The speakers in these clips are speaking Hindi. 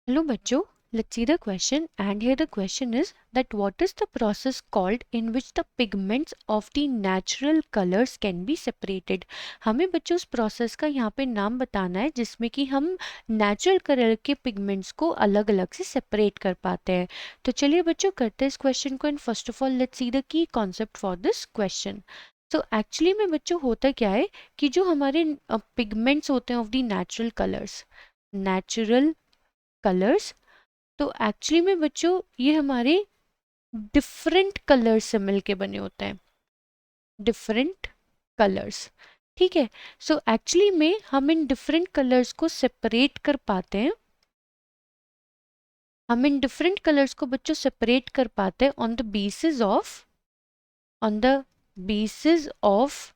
Hello बच्चों, let's see the question, and here the question is that what is the process called in which the pigments of the natural colors can be separated। हमें बच्चों उस प्रोसेस का यहाँ पे नाम बताना है जिसमें कि हम नेचुरल कलर के पिगमेंट्स को अलग अलग से सेपरेट कर पाते हैं। तो चलिए बच्चों करते हैं इस क्वेश्चन को, and first of all let's see the key concept for this question. तो एक्चुअली में बच्चों होता क्या है कि जो हमारे पिगमेंट्स होते हैं ऑफ द नेचुरल कलर्स, तो एक्चुअली में बच्चों ये हमारे डिफरेंट कलर्स से मिलके बने होते हैं, डिफरेंट कलर्स। ठीक है, सो एक्चुअली में हम इन डिफरेंट कलर्स को सेपरेट कर पाते हैं, हम इन डिफरेंट कलर्स को बच्चों सेपरेट कर पाते हैं on the basis of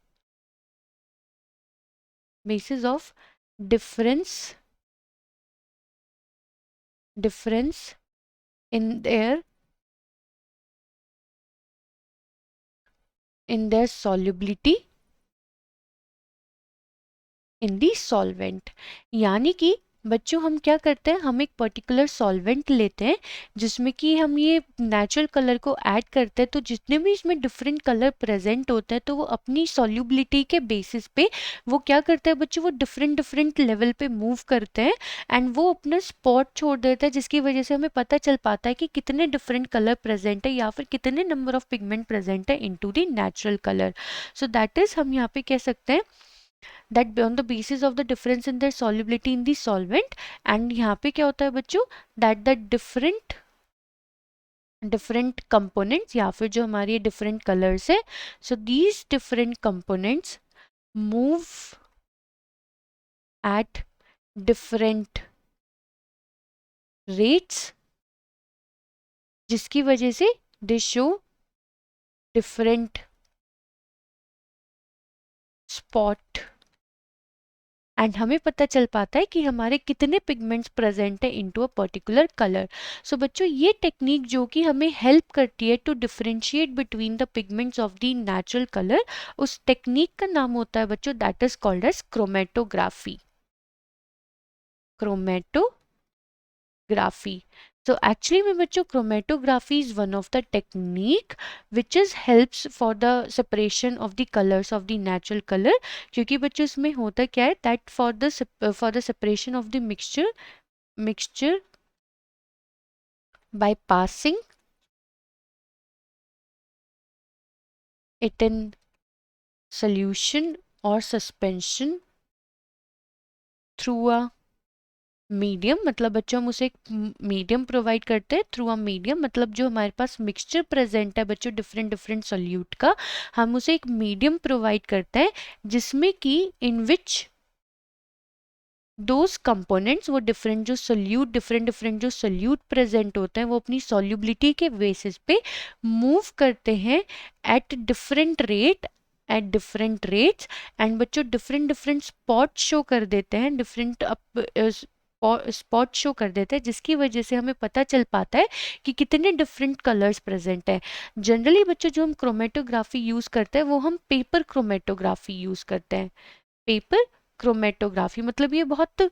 difference in their solubility in the solvent। यानी कि बच्चों हम क्या करते हैं, हम एक पर्टिकुलर सॉल्वेंट लेते हैं जिसमें कि हम ये नेचुरल कलर को ऐड करते हैं, तो जितने भी इसमें डिफरेंट कलर प्रेजेंट होते हैं तो वो अपनी सॉल्युबिलिटी के बेसिस पे वो क्या करते हैं बच्चों, वो डिफरेंट लेवल पे मूव करते हैं एंड वो अपना स्पॉट छोड़ देता है, जिसकी वजह से हमें पता चल पाता है कि कितने डिफरेंट कलर प्रेजेंट है या फिर कितने नंबर ऑफ पिगमेंट प्रेजेंट है into the natural colour. So that is हम यहाँ पे कह सकते हैं that on the basis of the difference in their solubility in the solvent। and यहाँ पे क्या होता है बच्चों, that the different components या फिर जो हमारी different colors है, so these different components move at different rates, जिसकी वजह से they show different spot and हमें पता चल पाता है कि हमारे कितने पिगमेंट्स प्रेजेंट है into a particular colour. So बच्चों ये टेक्निक जो कि हमें हेल्प करती है to differentiate between the pigments of the natural colour, उस टेक्निक का नाम होता है बच्चों that is called as chromatography. Chromatography. So actually में बच्चों chromatography is one of the technique which is helps for the separation of the colors of the natural color। क्योंकि बच्चों इसमें होता क्या है that for the separation of the mixture by passing it in solution or suspension through a medium, मतलब बच्चों हम उसे एक मीडियम प्रोवाइड करते हैं थ्रू अ मीडियम, मतलब जो हमारे पास मिक्सचर प्रेजेंट है बच्चों डिफरेंट सोल्यूट का, हम उसे एक मीडियम प्रोवाइड करते हैं जिसमें कि इन विच दोज कंपोनेंट्स वो डिफरेंट जो सोल्यूट प्रेजेंट होते हैं वो अपनी सॉल्युबिलिटी के बेसिस पे मूव करते हैं एट डिफरेंट रेट्स एंड बच्चों डिफरेंट स्पॉट शो कर देते हैं, स्पॉट शो कर देते हैं, जिसकी वजह से हमें पता चल पाता है कि कितने डिफरेंट कलर्स प्रेजेंट है। जनरली बच्चों जो हम क्रोमेटोग्राफी यूज करते हैं वो हम पेपर क्रोमेटोग्राफी यूज करते हैं। पेपर क्रोमेटोग्राफी मतलब ये बहुत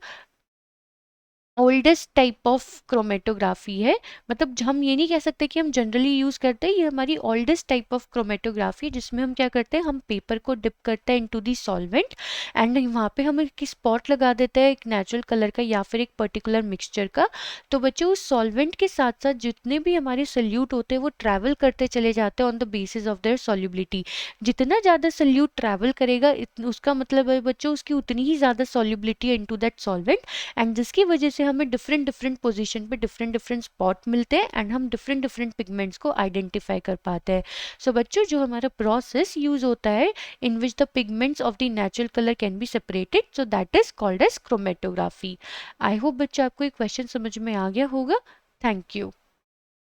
ओल्डेस्ट टाइप ऑफ क्रोमेटोग्राफी है, मतलब हम ये नहीं कह सकते कि हम जनरली यूज़ करते हैं, ये हमारी ओल्डेस्ट टाइप ऑफ क्रोमेटोग्राफी है जिसमें हम क्या करते हैं, हम पेपर को डिप करते हैं इनटू दी सॉल्वेंट एंड वहाँ पे हम एक स्पॉट लगा देते हैं एक नेचुरल कलर का या फिर एक पर्टिकुलर मिक्सचर का। तो बच्चों उस सॉल्वेंट के साथ साथ जितने भी हमारे सल्यूट होते हैं वो ट्रैवल करते चले जाते हैं on the basis of their solubility. जितना ज़्यादा सल्यूट ट्रैवल करेगा उसका मतलब है बच्चों उसकी उतनी ही ज़्यादा solubility into that solvent, and जिसकी वजह से हमें डिफरेंट पोजीशन पे डिफरेंट स्पॉट मिलते हैं एंड हम डिफरेंट पिगमेंट्स को आइडेंटिफाई कर पाते हैं। सो बच्चों जो हमारा प्रोसेस यूज होता है in which the pigments of the natural colour can be separated, so that is called as chromatography. I hope बच्चों आपको ये क्वेश्चन समझ में आ गया होगा। Thank you.